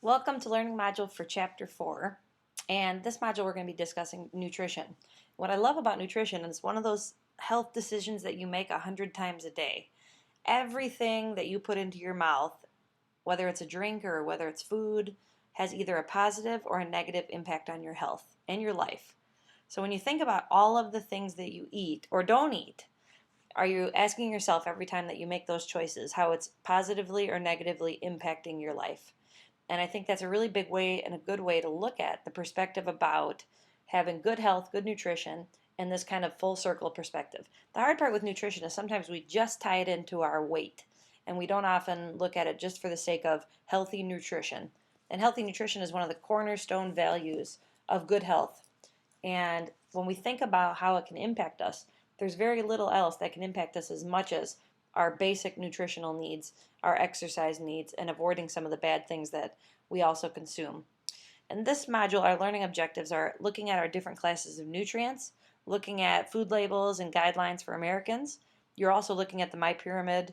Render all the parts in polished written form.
Welcome to Learning Module for Chapter 4. And this module we're going to be discussing nutrition. What I love about nutrition is one of those health decisions that you make 100 times a day. Everything that you put into your mouth, whether it's a drink or whether it's food, has either a positive or a negative impact on your health and your life. So when you think about all of the things that you eat or don't eat, are you asking yourself every time that you make those choices how it's positively or negatively impacting your life? And I think that's a really big way and a good way to look at the perspective about having good health, good nutrition, and this kind of full circle perspective. The hard part with nutrition is sometimes we just tie it into our weight, and we don't often look at it just for the sake of healthy nutrition. And healthy nutrition is one of the cornerstone values of good health. And when we think about how it can impact us, there's very little else that can impact us as much as our basic nutritional needs, our exercise needs, and avoiding some of the bad things that we also consume. In this module, our learning objectives are looking at our different classes of nutrients, looking at food labels and guidelines for Americans. You're also looking at the MyPyramid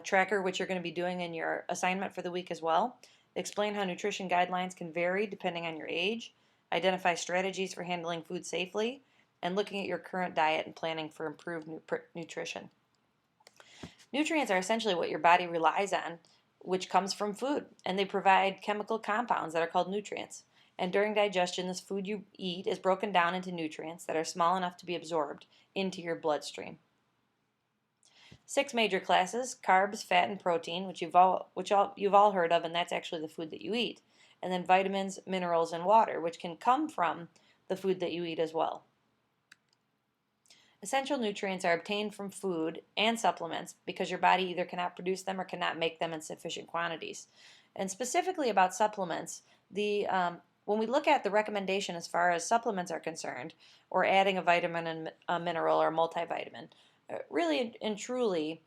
tracker, which you're going to be doing in your assignment for the week as well. Explain how nutrition guidelines can vary depending on your age, identify strategies for handling food safely, and looking at your current diet and planning for improved nutrition. Nutrients are essentially what your body relies on, which comes from food, and they provide chemical compounds that are called nutrients. And during digestion, this food you eat is broken down into nutrients that are small enough to be absorbed into your bloodstream. 6 major classes: carbs, fat, and protein, which you've all heard of, and that's actually the food that you eat. And then vitamins, minerals, and water, which can come from the food that you eat as well. Essential nutrients are obtained from food and supplements because your body either cannot produce them or cannot make them in sufficient quantities. And specifically about supplements, when we look at the recommendation as far as supplements are concerned, or adding a vitamin and a mineral or a multivitamin, really and truly,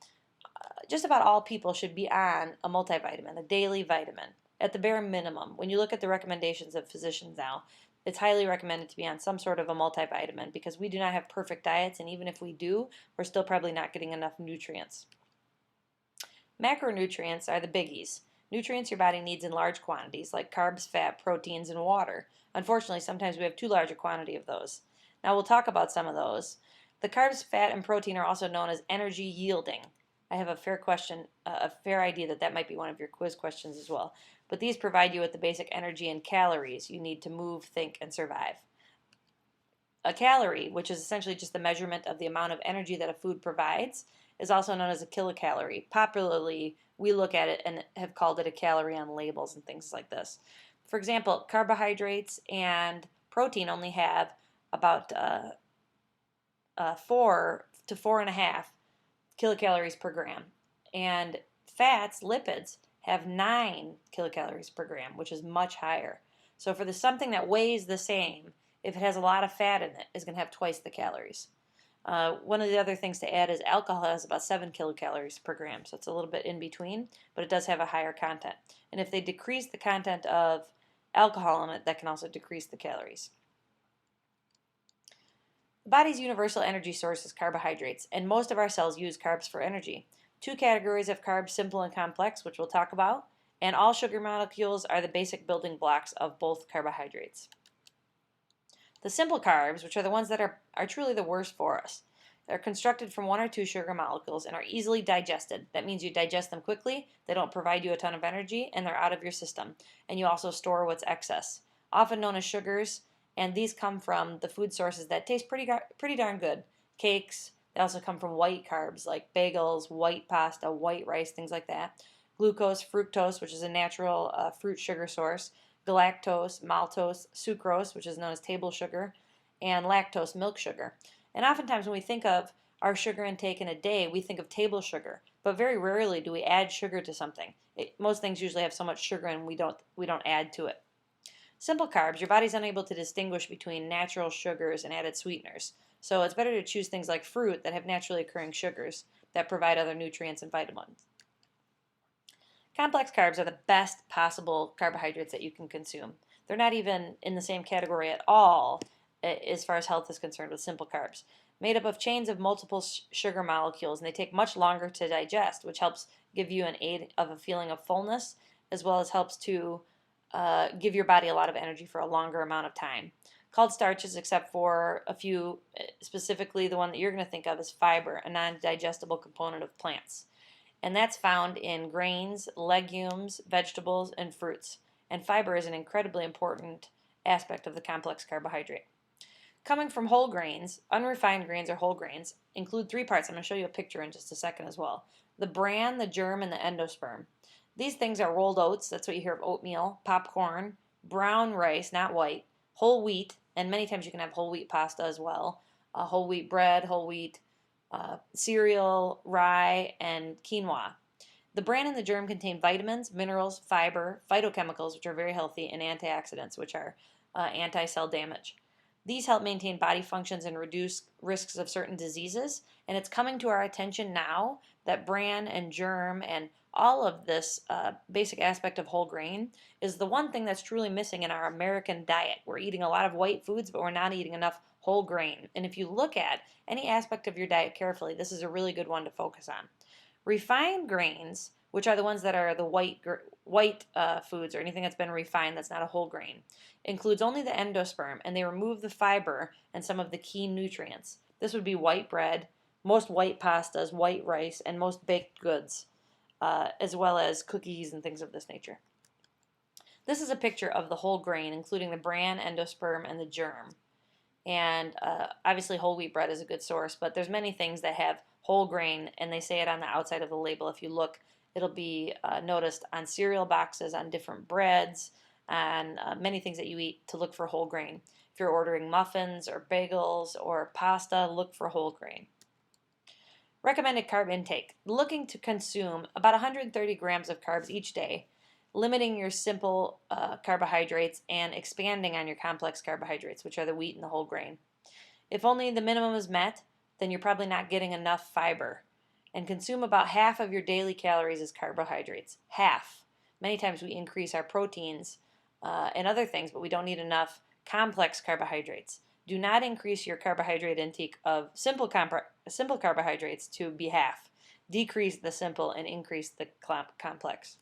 just about all people should be on a multivitamin, a daily vitamin, at the bare minimum. When you look at the recommendations of physicians now, it's highly recommended to be on some sort of a multivitamin because we do not have perfect diets, and even if we do, we're still probably not getting enough nutrients. Macronutrients are the biggies. Nutrients your body needs in large quantities, like carbs, fat, proteins, and water. Unfortunately, sometimes we have too large a quantity of those. Now we'll talk about some of those. The carbs, fat, and protein are also known as energy yielding. I have a fair idea that might be one of your quiz questions as well. But these provide you with the basic energy and calories you need to move, think, and survive. A calorie, which is essentially just the measurement of the amount of energy that a food provides, is also known as a kilocalorie. Popularly, we look at it and have called it a calorie on labels and things like this. For example, carbohydrates and protein only have about 4 to 4.5 kilocalories per gram. And fats, lipids, have 9 kilocalories per gram, which is much higher. So for something that weighs the same, if it has a lot of fat in it, it's going to have twice the calories. One of the other things to add is alcohol has about 7 kilocalories per gram, so it's a little bit in between, but it does have a higher content. And if they decrease the content of alcohol in it, that can also decrease the calories. The body's universal energy source is carbohydrates, and most of our cells use carbs for energy. 2 categories of carbs, simple and complex, which we'll talk about, and all sugar molecules are the basic building blocks of both carbohydrates. The simple carbs, which are the ones that are truly the worst for us, they're constructed from 1 or 2 sugar molecules and are easily digested. That means you digest them quickly, they don't provide you a ton of energy, and they're out of your system. And you also store what's excess, often known as sugars. And these come from the food sources that taste pretty darn good. Cakes, they also come from white carbs like bagels, white pasta, white rice, things like that. Glucose, fructose, which is a natural fruit sugar source. Galactose, maltose, sucrose, which is known as table sugar. And lactose, milk sugar. And oftentimes when we think of our sugar intake in a day, we think of table sugar. But very rarely do we add sugar to something. Most things usually have so much sugar and we don't add to it. Simple carbs, your body's unable to distinguish between natural sugars and added sweeteners. So it's better to choose things like fruit that have naturally occurring sugars that provide other nutrients and vitamins. Complex carbs are the best possible carbohydrates that you can consume. They're not even in the same category at all as far as health is concerned with simple carbs. Made up of chains of multiple sugar molecules, and they take much longer to digest, which helps give you an aid of a feeling of fullness, as well as helps to give your body a lot of energy for a longer amount of time. Called starches, except for a few, specifically the one that you're going to think of is fiber, a non-digestible component of plants. And that's found in grains, legumes, vegetables, and fruits. And fiber is an incredibly important aspect of the complex carbohydrate. Coming from whole grains, unrefined grains or whole grains include three parts. I'm going to show you a picture in just a second as well. The bran, the germ, and the endosperm. These things are rolled oats, that's what you hear of oatmeal, popcorn, brown rice, not white, whole wheat, and many times you can have whole wheat pasta as well, whole wheat bread, whole wheat cereal, rye, and quinoa. The bran and the germ contain vitamins, minerals, fiber, phytochemicals, which are very healthy, and antioxidants, which are anti-cell damage. These help maintain body functions and reduce risks of certain diseases, and it's coming to our attention now that bran and germ and all of this basic aspect of whole grain is the one thing that's truly missing in our American diet. We're eating a lot of white foods, but we're not eating enough whole grain. And if you look at any aspect of your diet carefully, this is a really good one to focus on. Refined grains, which are the ones that are the white foods or anything that's been refined that's not a whole grain, includes only the endosperm, and they remove the fiber and some of the key nutrients. This would be white bread, most white pastas, white rice, and most baked goods, as well as cookies and things of this nature. This is a picture of the whole grain, including the bran, endosperm, and the germ. And obviously whole wheat bread is a good source, but there's many things that have whole grain, and they say it on the outside of the label. If you look, it'll be noticed on cereal boxes, on different breads, and many things that you eat to look for whole grain. If you're ordering muffins or bagels or pasta, look for whole grain. Recommended carb intake. Looking to consume about 130 grams of carbs each day, limiting your simple carbohydrates and expanding on your complex carbohydrates, which are the wheat and the whole grain. If only the minimum is met, then you're probably not getting enough fiber. And consume about half of your daily calories as carbohydrates. Half. Many times we increase our proteins and other things, but we don't need enough complex carbohydrates. Do not increase your carbohydrate intake of simple carbohydrates to be half. Decrease the simple and increase the complex.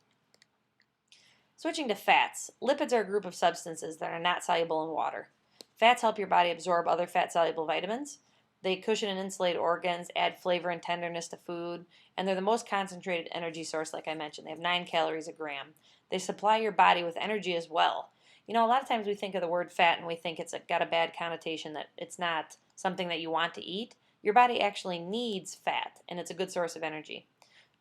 Switching to fats. Lipids are a group of substances that are not soluble in water. Fats help your body absorb other fat-soluble vitamins. They cushion and insulate organs, add flavor and tenderness to food, and they're the most concentrated energy source, like I mentioned. They have 9 calories a gram. They supply your body with energy as well. You know, a lot of times we think of the word fat and we think it's got a bad connotation, that it's not something that you want to eat. Your body actually needs fat, and it's a good source of energy.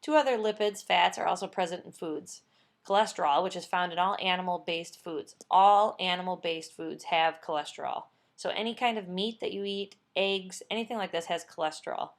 2 other lipids, fats, are also present in foods. Cholesterol, which is found in all animal-based foods. All animal-based foods have cholesterol. So any kind of meat that you eat, eggs, anything like this has cholesterol.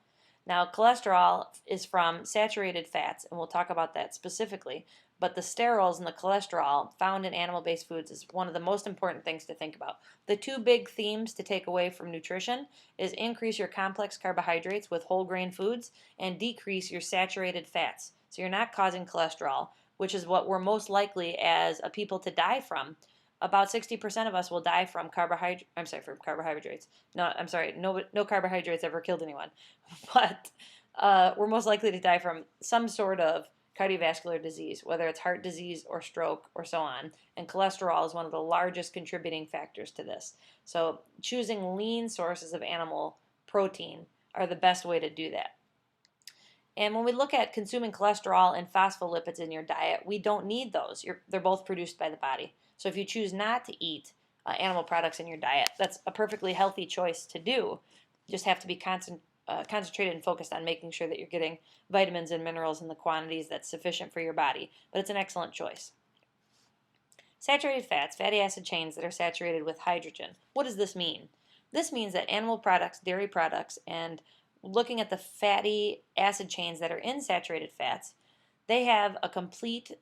Now, cholesterol is from saturated fats, and we'll talk about that specifically, but the sterols and the cholesterol found in animal-based foods is one of the most important things to think about. The 2 big themes to take away from nutrition is increase your complex carbohydrates with whole grain foods and decrease your saturated fats. So you're not causing cholesterol, which is what we're most likely as a people to die from. About 60% of us will die from carbohydrates. No carbohydrates ever killed anyone. But we're most likely to die from some sort of cardiovascular disease, whether it's heart disease or stroke or so on. And cholesterol is one of the largest contributing factors to this. So choosing lean sources of animal protein are the best way to do that. And when we look at consuming cholesterol and phospholipids in your diet, we don't need those. They're both produced by the body. So if you choose not to eat animal products in your diet, that's a perfectly healthy choice to do. You just have to be concentrated and focused on making sure that you're getting vitamins and minerals in the quantities that's sufficient for your body. But it's an excellent choice. Saturated fats, fatty acid chains that are saturated with hydrogen. What does this mean? This means that animal products, dairy products, and looking at the fatty acid chains that are in saturated fats, they have a complete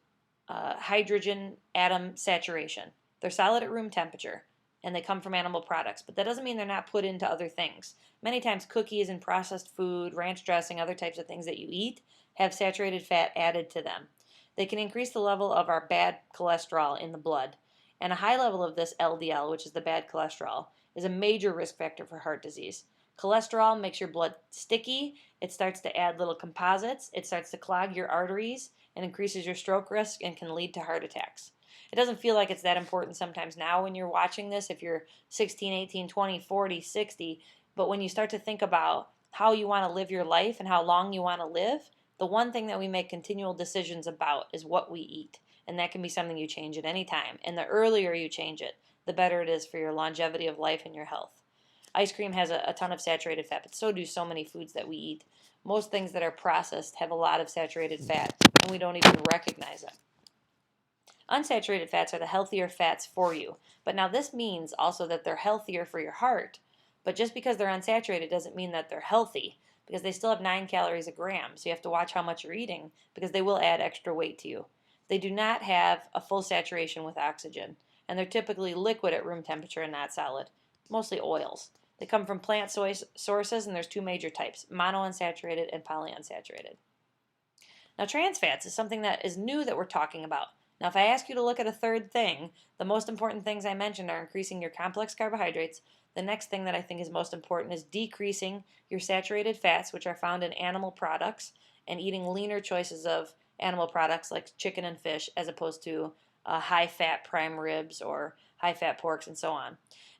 hydrogen atom saturation. They're solid at room temperature, and they come from animal products, but that doesn't mean they're not put into other things. Many times cookies and processed food, ranch dressing, other types of things that you eat have saturated fat added to them. They can increase the level of our bad cholesterol in the blood, and a high level of this LDL, which is the bad cholesterol, is a major risk factor for heart disease. Cholesterol makes your blood sticky. It starts to add little composites. It starts to clog your arteries, and increases your stroke risk and can lead to heart attacks. It doesn't feel like it's that important sometimes now when you're watching this, if you're 16, 18, 20, 40, 60, but when you start to think about how you want to live your life and how long you want to live, the one thing that we make continual decisions about is what we eat. And that can be something you change at any time. And the earlier you change it, the better it is for your longevity of life and your health. Ice cream has a ton of saturated fat, but so do so many foods that we eat. Most things that are processed have a lot of saturated fat, and we don't even recognize it. Unsaturated fats are the healthier fats for you. But now this means also that they're healthier for your heart. But just because they're unsaturated doesn't mean that they're healthy, because they still have 9 calories a gram. So you have to watch how much you're eating, because they will add extra weight to you. They do not have a full saturation with oxygen, and they're typically liquid at room temperature and not solid, mostly oils. They come from plant sources, and there's 2 major types, monounsaturated and polyunsaturated. Now, trans fats is something that is new that we're talking about. Now, if I ask you to look at a third thing, the most important things I mentioned are increasing your complex carbohydrates. The next thing that I think is most important is decreasing your saturated fats, which are found in animal products, and eating leaner choices of animal products like chicken and fish, as opposed to high-fat prime ribs or high-fat porks and so on.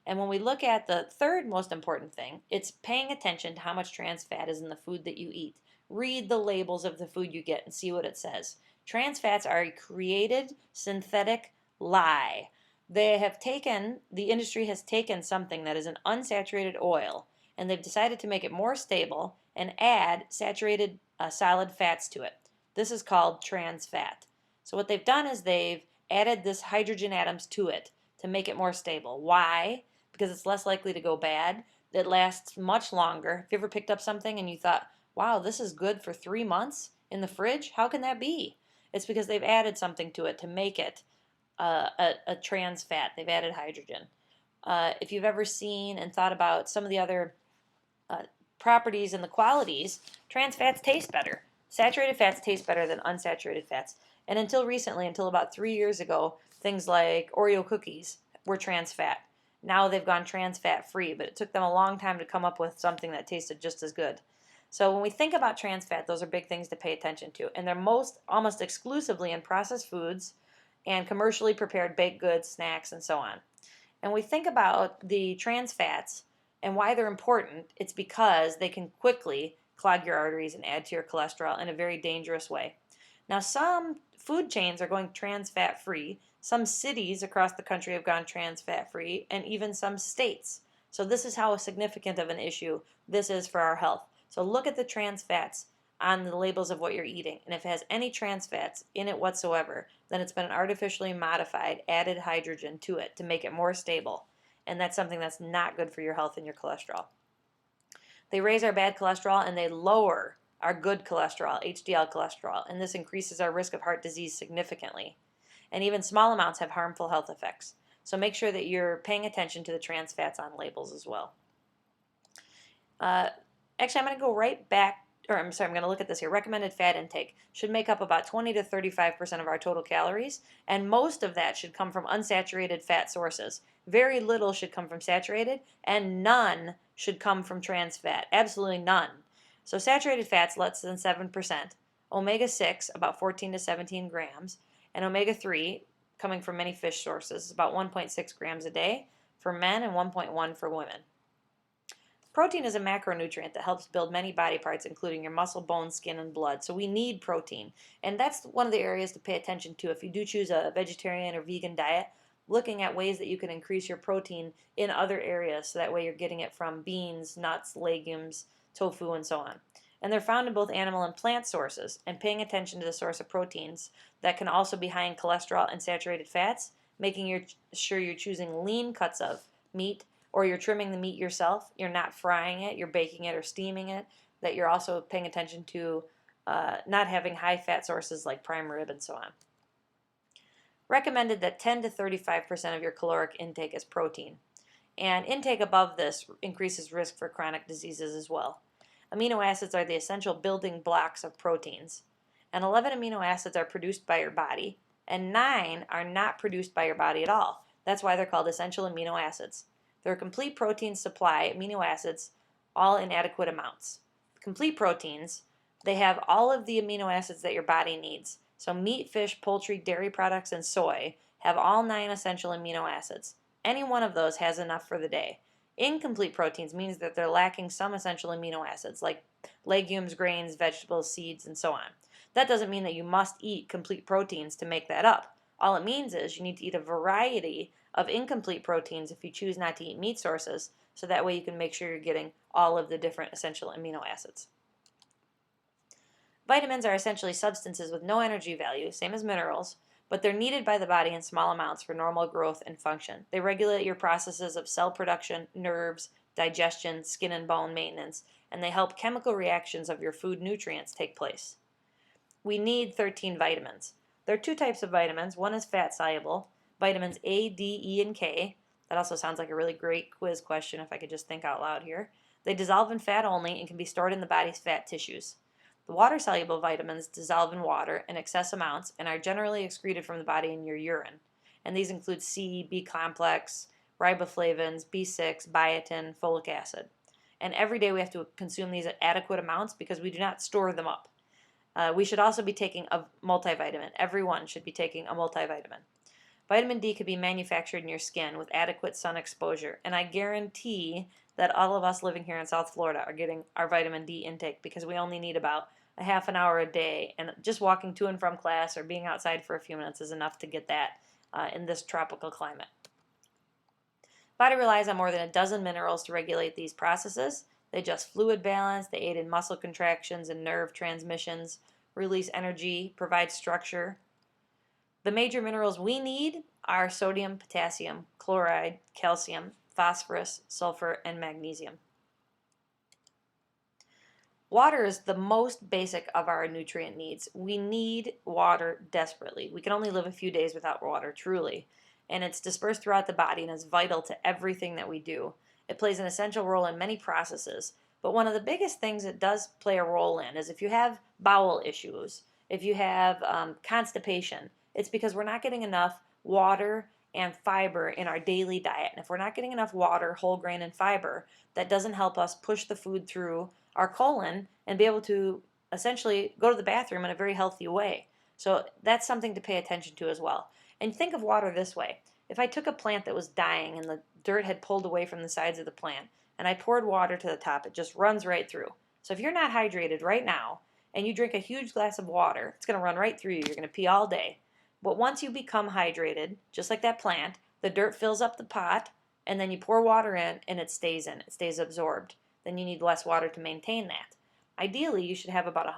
And when we look at the third most important thing, it's paying attention to how much trans fat is in the food that you eat. Read the labels of the food you get and see what it says. Trans fats are a created synthetic lie. The industry has taken something that is an unsaturated oil, and they've decided to make it more stable and add saturated solid fats to it. This is called trans fat. So what they've done is they've added this hydrogen atoms to it to make it more stable. Why? Because it's less likely to go bad. It lasts much longer. Have you ever picked up something and you thought, wow, this is good for 3 months in the fridge? How can that be? It's because they've added something to it to make it a trans fat. They've added hydrogen. If you've ever seen and thought about some of the other properties and the qualities, trans fats taste better. Saturated fats taste better than unsaturated fats. And until recently, until about 3 years ago, things like Oreo cookies were trans fat. Now they've gone trans fat free, but it took them a long time to come up with something that tasted just as good. So when we think about trans fat, those are big things to pay attention to. And they're almost exclusively in processed foods and commercially prepared baked goods, snacks, and so on. And we think about the trans fats and why they're important. It's because they can quickly clog your arteries and add to your cholesterol in a very dangerous way. Now, some food chains are going trans fat free. Some cities across the country have gone trans fat free, and even some states. So this is how significant of an issue this is for our health. So look at the trans fats on the labels of what you're eating. And if it has any trans fats in it whatsoever, then it's been artificially modified, added hydrogen to it to make it more stable. And that's something that's not good for your health and your cholesterol. They raise our bad cholesterol and they lower our good cholesterol, HDL cholesterol, and this increases our risk of heart disease significantly. And even small amounts have harmful health effects. So make sure that you're paying attention to the trans fats on labels as well. Actually, I'm going to go right back, I'm going to look at this here. Recommended fat intake should make up about 20 to 35% of our total calories, and most of that should come from unsaturated fat sources. Very little should come from saturated, and none should come from trans fat. Absolutely none. So saturated fats, less than 7%. Omega-6, about 14 to 17 grams. And omega-3, coming from many fish sources, about 1.6 grams a day for men and 1.1 for women. Protein is a macronutrient that helps build many body parts, including your muscle, bone, skin, and blood. So we need protein. And that's one of the areas to pay attention to. If you do choose a vegetarian or vegan diet, looking at ways that you can increase your protein in other areas. So that way you're getting it from beans, nuts, legumes, tofu, and so on. And they're found in both animal and plant sources. And paying attention to the source of proteins that can also be high in cholesterol and saturated fats, making sure you're choosing lean cuts of meat, or you're trimming the meat yourself, you're not frying it, you're baking it or steaming it, that you're also paying attention to not having high fat sources like prime rib and so on. Recommended that 10 to 35% of your caloric intake is protein. And intake above this increases risk for chronic diseases as well. Amino acids are the essential building blocks of proteins. And 11 amino acids are produced by your body, and 9 are not produced by your body at all. That's why they're called essential amino acids. They're a complete protein supply, amino acids, all in adequate amounts. Complete proteins, they have all of the amino acids that your body needs. So meat, fish, poultry, dairy products, and soy have all 9 essential amino acids. Any one of those has enough for the day. Incomplete proteins means that they're lacking some essential amino acids like legumes, grains, vegetables, seeds, and so on. That doesn't mean that you must eat complete proteins to make that up. All it means is you need to eat a variety of incomplete proteins if you choose not to eat meat sources, so that way you can make sure you're getting all of the different essential amino acids. Vitamins are essentially substances with no energy value, same as minerals, but they're needed by the body in small amounts for normal growth and function. They regulate your processes of cell production, nerves, digestion, skin and bone maintenance, and they help chemical reactions of your food nutrients take place. We need 13 vitamins. There are 2 types of vitamins. One is fat soluble, vitamins A, D, E, and K. That also sounds like a really great quiz question if I could just think out loud here. They dissolve in fat only and can be stored in the body's fat tissues. The water-soluble vitamins dissolve in water in excess amounts and are generally excreted from the body in your urine. And these include C, B complex, riboflavins, B6, biotin, folic acid. And every day we have to consume these at adequate amounts because we do not store them up. We should also be taking a multivitamin. Everyone should be taking a multivitamin. Vitamin D can be manufactured in your skin with adequate sun exposure, and I guarantee that all of us living here in South Florida are getting our vitamin D intake because we only need about a half an hour a day, and just walking to and from class or being outside for a few minutes is enough to get that in this tropical climate. Body relies on more than a dozen minerals to regulate these processes. They adjust fluid balance, they aid in muscle contractions and nerve transmissions, release energy, provide structure. The major minerals we need are sodium, potassium, chloride, calcium, phosphorus, sulfur, and magnesium. Water is the most basic of our nutrient needs. We need water desperately. We can only live a few days without water, truly. And it's dispersed throughout the body and is vital to everything that we do. It plays an essential role in many processes. But one of the biggest things it does play a role in is if you have bowel issues, if you have constipation, it's because we're not getting enough water and fiber in our daily diet. And if we're not getting enough water, whole grain, and fiber, that doesn't help us push the food through our colon and be able to essentially go to the bathroom in a very healthy way. So that's something to pay attention to as well. And think of water this way. If I took a plant that was dying and the dirt had pulled away from the sides of the plant and I poured water to the top, it just runs right through. So if you're not hydrated right now and you drink a huge glass of water, it's going to run right through you. You're going to pee all day. But once you become hydrated, just like that plant, the dirt fills up the pot and then you pour water in and it stays in. It stays absorbed. Then you need less water to maintain that. Ideally, you should have about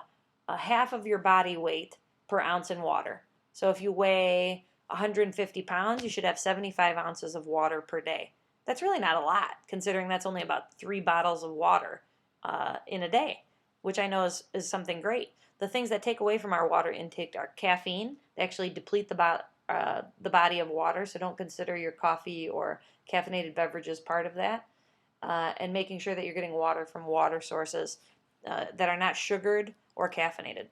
a half of your body weight per ounce in water. So if you weigh 150 pounds, you should have 75 ounces of water per day. That's really not a lot, considering that's only about 3 bottles of water in a day, which I know is something great. The things that take away from our water intake are caffeine. They actually deplete the body of water, so don't consider your coffee or caffeinated beverages part of that. And making sure that you're getting water from water sources that are not sugared or caffeinated.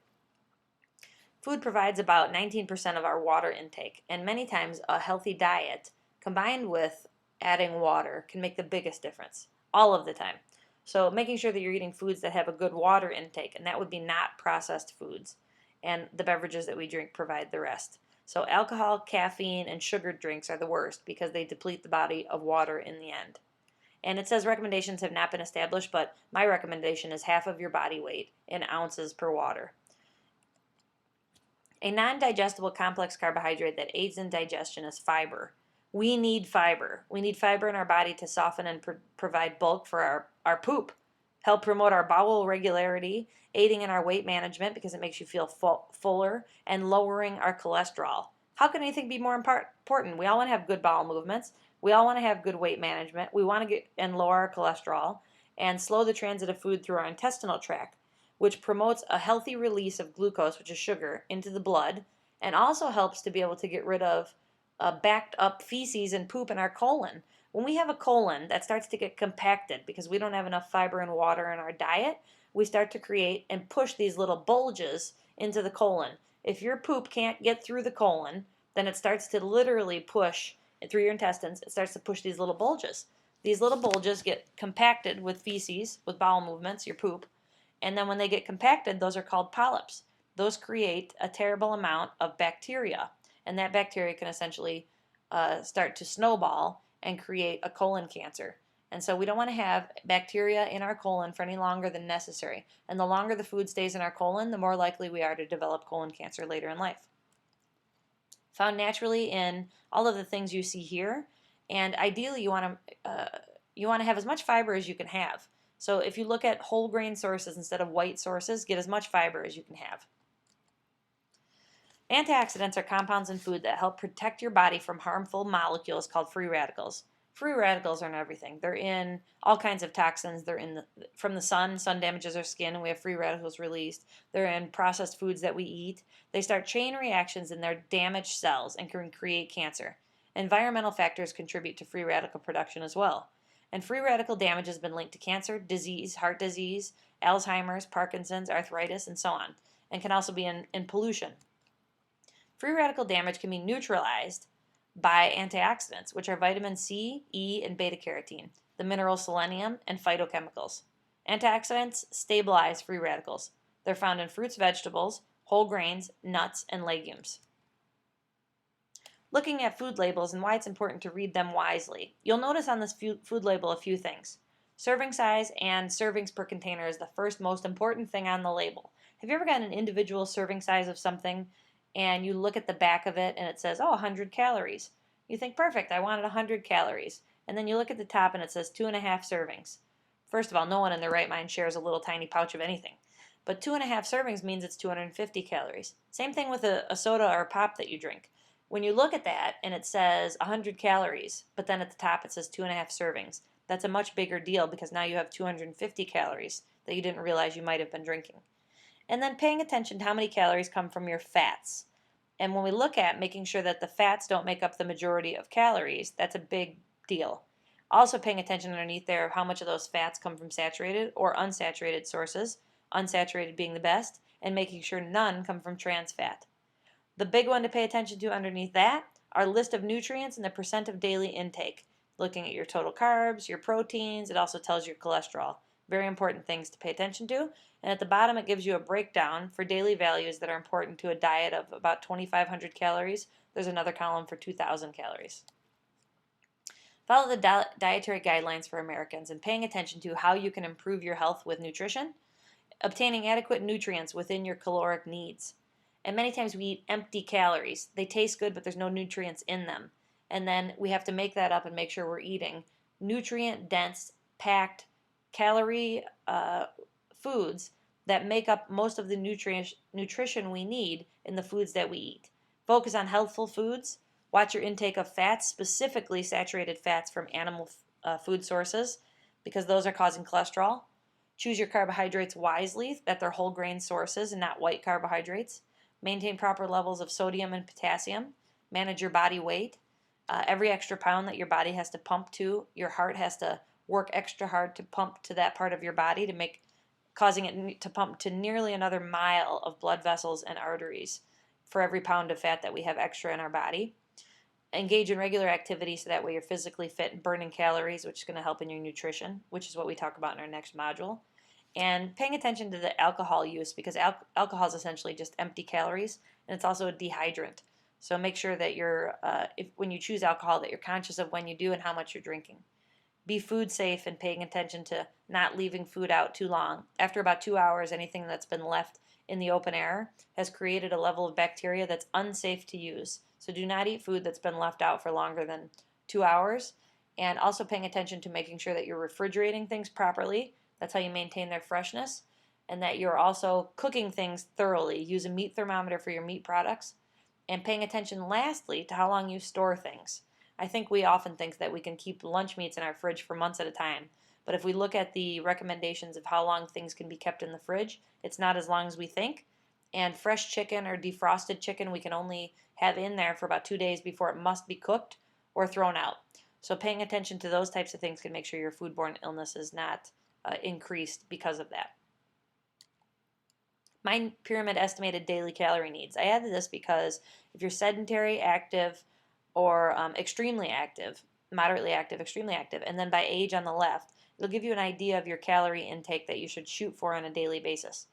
Food provides about 19% of our water intake, and many times a healthy diet combined with adding water can make the biggest difference, all of the time. So making sure that you're eating foods that have a good water intake, and that would be not processed foods, and the beverages that we drink provide the rest. So alcohol, caffeine, and sugared drinks are the worst because they deplete the body of water in the end. And it says recommendations have not been established, but my recommendation is half of your body weight in ounces per water. A non-digestible complex carbohydrate that aids in digestion is fiber. We need fiber. We need fiber in our body to soften and provide bulk for our poop, help promote our bowel regularity, aiding in our weight management because it makes you feel fuller, and lowering our cholesterol. How can anything be more important? We all want to have good bowel movements. We all want to have good weight management. We want to get and lower our cholesterol and slow the transit of food through our intestinal tract, which promotes a healthy release of glucose, which is sugar, into the blood, and also helps to be able to get rid of backed up feces and poop in our colon. When we have a colon that starts to get compacted because we don't have enough fiber and water in our diet, we start to create and push these little bulges into the colon. If your poop can't get through the colon, then it starts to literally push through your intestines. It starts to push these little bulges. These little bulges get compacted with feces, with bowel movements, your poop, and then when they get compacted, those are called polyps. those create a terrible amount of bacteria, and that bacteria can essentially start to snowball and create a colon cancer. And so we don't want to have bacteria in our colon for any longer than necessary. And the longer the food stays in our colon, the more likely we are to develop colon cancer later in life. Found naturally in all of the things you see here, and ideally you want to have as much fiber as you can have. So if you look at whole grain sources instead of white sources, get as much fiber as you can have. Antioxidants are compounds in food that help protect your body from harmful molecules called free radicals. Free radicals are in everything. They're in all kinds of toxins. They're in from the sun. Sun damages our skin and we have free radicals released. They're in processed foods that we eat. They start chain reactions in their damaged cells and can create cancer. Environmental factors contribute to free radical production as well. And free radical damage has been linked to cancer, disease, heart disease, Alzheimer's, Parkinson's, arthritis, and so on, and can also be in pollution. Free radical damage can be neutralized by antioxidants, which are vitamin C, E, and beta carotene, the mineral selenium, and phytochemicals. Antioxidants stabilize free radicals. They're found in fruits, vegetables, whole grains, nuts, and legumes. Looking at food labels and why it's important to read them wisely. You'll notice on this food label a few things. Serving size and servings per container is the first most important thing on the label. Have you ever gotten an individual serving size of something and you look at the back of it and it says, oh, 100 calories. You think, perfect, I wanted 100 calories. And then you look at the top and it says 2.5 servings. First of all, no one in their right mind shares a little tiny pouch of anything. But 2.5 servings means it's 250 calories. Same thing with a soda or a pop that you drink. When you look at that and it says 100 calories, but then at the top it says 2.5 servings, that's a much bigger deal because now you have 250 calories that you didn't realize you might have been drinking. And then paying attention to how many calories come from your fats. And when we look at making sure that the fats don't make up the majority of calories, that's a big deal. Also paying attention underneath there of how much of those fats come from saturated or unsaturated sources, unsaturated being the best, and making sure none come from trans fat. The big one to pay attention to underneath that are list of nutrients and the percent of daily intake. Looking at your total carbs, your proteins, it also tells your cholesterol. Very important things to pay attention to. And at the bottom it gives you a breakdown for daily values that are important to a diet of about 2,500 calories. There's another column for 2,000 calories. Follow the dietary guidelines for Americans and paying attention to how you can improve your health with nutrition, obtaining adequate nutrients within your caloric needs. And many times we eat empty calories. They taste good, but there's no nutrients in them. And then we have to make that up and make sure we're eating nutrient-dense, packed, calorie foods that make up most of the nutrition we need in the foods that we eat. Focus on healthful foods. Watch your intake of fats, specifically saturated fats from animal food sources, because those are causing cholesterol. Choose your carbohydrates wisely, that they're whole grain sources and not white carbohydrates. Maintain proper levels of sodium and potassium. Manage your body weight. Every extra pound that your body has to pump to, your heart has to work extra hard to pump to that part of your body to causing it to pump to nearly another mile of blood vessels and arteries for every pound of fat that we have extra in our body. Engage in regular activity so that way you're physically fit and burning calories, which is going to help in your nutrition, which is what we talk about in our next module. And paying attention to the alcohol use, because alcohol is essentially just empty calories, and it's also a dehydrant. So make sure that when you choose alcohol, that you're conscious of when you do and how much you're drinking. Be food safe and paying attention to not leaving food out too long. After about 2 hours, anything that's been left in the open air has created a level of bacteria that's unsafe to use. So do not eat food that's been left out for longer than 2 hours. And also paying attention to making sure that you're refrigerating things properly. That's how you maintain their freshness. And that you're also cooking things thoroughly. Use a meat thermometer for your meat products. And paying attention lastly to how long you store things. I think we often think that we can keep lunch meats in our fridge for months at a time. But if we look at the recommendations of how long things can be kept in the fridge, it's not as long as we think. And fresh chicken or defrosted chicken we can only have in there for about 2 days before it must be cooked or thrown out. So paying attention to those types of things can make sure your foodborne illness is not increased because of that. My pyramid estimated daily calorie needs. I added this because if you're sedentary, active, or extremely active, moderately active, extremely active, and then by age on the left, it'll give you an idea of your calorie intake that you should shoot for on a daily basis.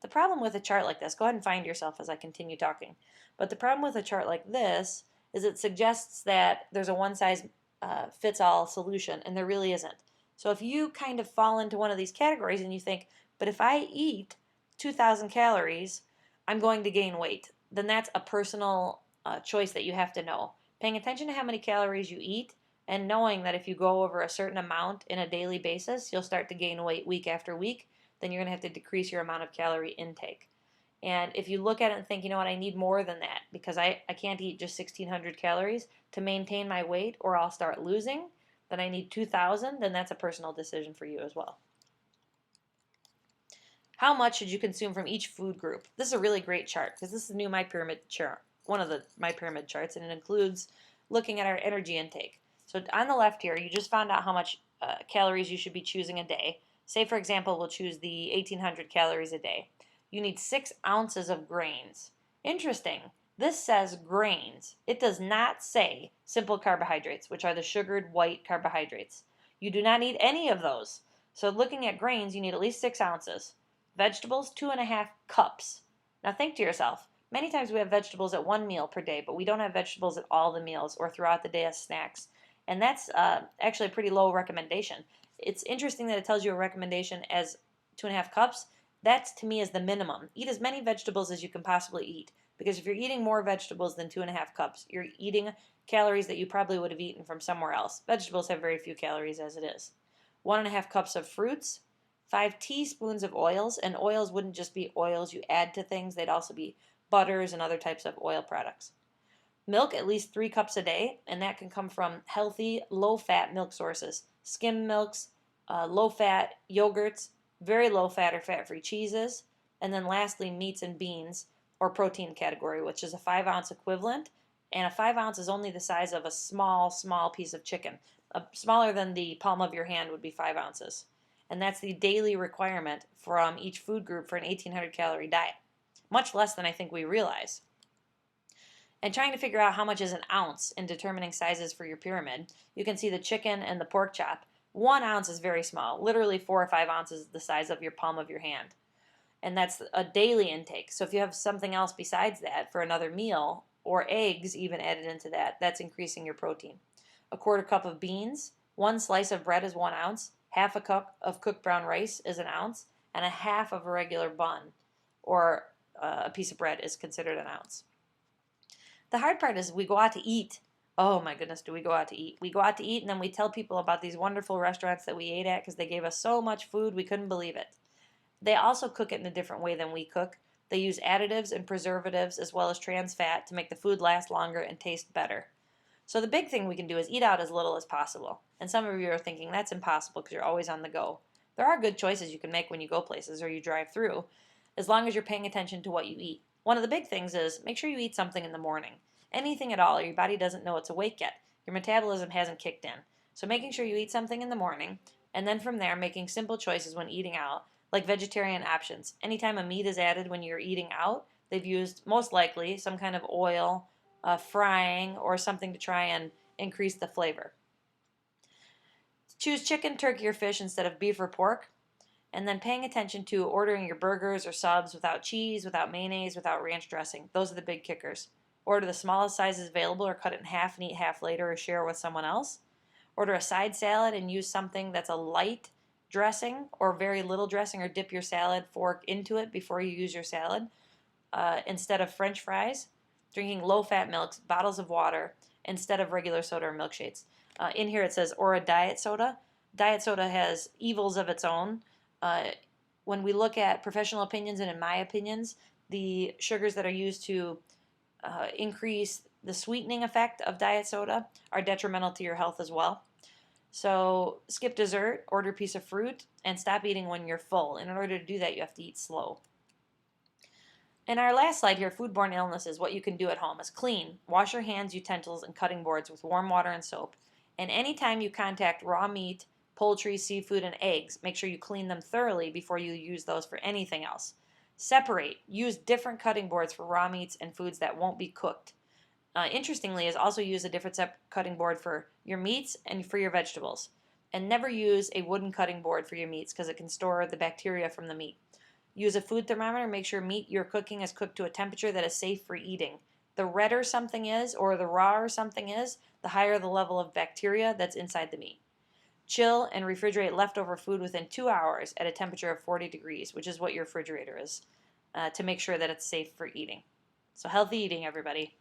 The problem with a chart like this, go ahead and find yourself as I continue talking, but the problem with a chart like this is it suggests that there's a one-size-fits-all solution, and there really isn't. So if you kind of fall into one of these categories and you think, but if I eat 2,000 calories, I'm going to gain weight, then that's a personal choice that you have to know. Paying attention to how many calories you eat and knowing that if you go over a certain amount in a daily basis, you'll start to gain weight week after week, then you're going to have to decrease your amount of calorie intake. And if you look at it and think, you know what, I need more than that because I can't eat just 1,600 calories to maintain my weight or I'll start losing, then I need 2,000, then that's a personal decision for you as well. How much should you consume from each food group? This is a really great chart because this is the new My Pyramid chart, one of the My Pyramid charts, and it includes looking at our energy intake. So on the left here, you just found out how much calories you should be choosing a day. Say, for example, we'll choose the 1,800 calories a day. You need 6 ounces of grains. Interesting. This says grains. It does not say simple carbohydrates, which are the sugared white carbohydrates. You do not need any of those. So looking at grains, you need at least 6 ounces. Vegetables, 2.5 cups. Now think to yourself, many times we have vegetables at one meal per day, but we don't have vegetables at all the meals or throughout the day as snacks. And that's actually a pretty low recommendation. It's interesting that it tells you a recommendation as 2.5 cups. That to me is the minimum. Eat as many vegetables as you can possibly eat. Because if you're eating more vegetables than 2.5 cups, you're eating calories that you probably would have eaten from somewhere else. Vegetables have very few calories as it is. 1.5 cups of fruits, 5 teaspoons of oils, and oils wouldn't just be oils you add to things, they'd also be butters and other types of oil products. Milk, at least 3 cups a day, and that can come from healthy, low-fat milk sources. Skim milks, low-fat yogurts, very low-fat or fat-free cheeses, and then lastly, meats and beans, or protein category, which is a 5-ounce equivalent, and a 5 ounce is only the size of a small piece of chicken. Smaller than the palm of your hand would be 5 ounces. And that's the daily requirement from each food group for an 1,800 calorie diet. Much less than I think we realize. And trying to figure out how much is an ounce in determining sizes for your pyramid, you can see the chicken and the pork chop. 1 ounce is very small, literally 4 or 5 ounces is the size of your palm of your hand. And that's a daily intake. So if you have something else besides that for another meal, or eggs even added into that, that's increasing your protein. A 1/4 cup of beans, 1 slice of bread is 1 ounce, half a cup of cooked brown rice is an ounce, and a half of a regular bun or a piece of bread is considered an ounce. The hard part is we go out to eat. Oh my goodness, do we go out to eat? We go out to eat and then we tell people about these wonderful restaurants that we ate at because they gave us so much food we couldn't believe it. They also cook it in a different way than we cook. They use additives and preservatives as well as trans fat to make the food last longer and taste better. So the big thing we can do is eat out as little as possible. And some of you are thinking that's impossible because you're always on the go. There are good choices you can make when you go places or you drive through, as long as you're paying attention to what you eat. One of the big things is make sure you eat something in the morning. Anything at all, or your body doesn't know it's awake yet. Your metabolism hasn't kicked in. So making sure you eat something in the morning, and then from there making simple choices when eating out, like vegetarian options. Anytime a meat is added when you're eating out, they've used most likely some kind of oil, frying, or something to try and increase the flavor. Choose chicken, turkey, or fish instead of beef or pork. And then paying attention to ordering your burgers or subs without cheese, without mayonnaise, without ranch dressing. Those are the big kickers. Order the smallest sizes available or cut it in half and eat half later or share with someone else. Order a side salad and use something that's a light dressing or very little dressing, or dip your salad fork into it before you use your salad instead of French fries. Drinking low-fat milks, bottles of water instead of regular soda or milkshakes. In here it says, or a diet soda. Diet soda has evils of its own. When we look at professional opinions and in my opinions, the sugars that are used to increase the sweetening effect of diet soda are detrimental to your health as well. So skip dessert, order a piece of fruit, and stop eating when you're full. And in order to do that, you have to eat slow. In our last slide here, foodborne illnesses, what you can do at home is clean. Wash your hands, utensils, and cutting boards with warm water and soap. And anytime you contact raw meat, poultry, seafood, and eggs, make sure you clean them thoroughly before you use those for anything else. Separate. Use different cutting boards for raw meats and foods that won't be cooked. Interestingly, is also use a different cutting board for your meats and for your vegetables. And never use a wooden cutting board for your meats because it can store the bacteria from the meat. Use a food thermometer. Make sure meat you're cooking is cooked to a temperature that is safe for eating. The redder something is, or the rawer something is, the higher the level of bacteria that's inside the meat. Chill and refrigerate leftover food within 2 hours at a temperature of 40 degrees, which is what your refrigerator is, to make sure that it's safe for eating. So healthy eating, everybody.